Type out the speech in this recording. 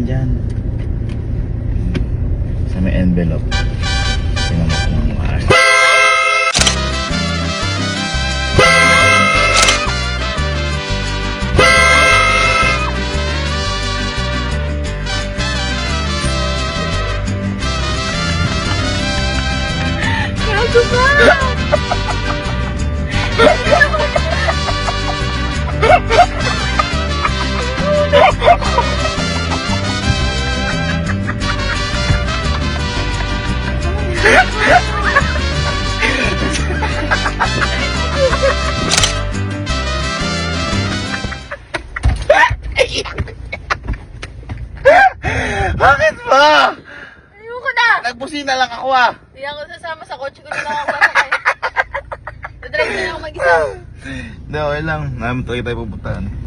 dyan. Sa may envelope. Tingnan mo kung ano maaari. Gago ba? Bakit ba? Ayoko na! Nagbusina lang ako ah. Hindi ako sasama sa kotse ko na lang ako masakay. Dadrive na lang ako mag-isa. Hindi, okay lang. Namin tayo pupuntahan.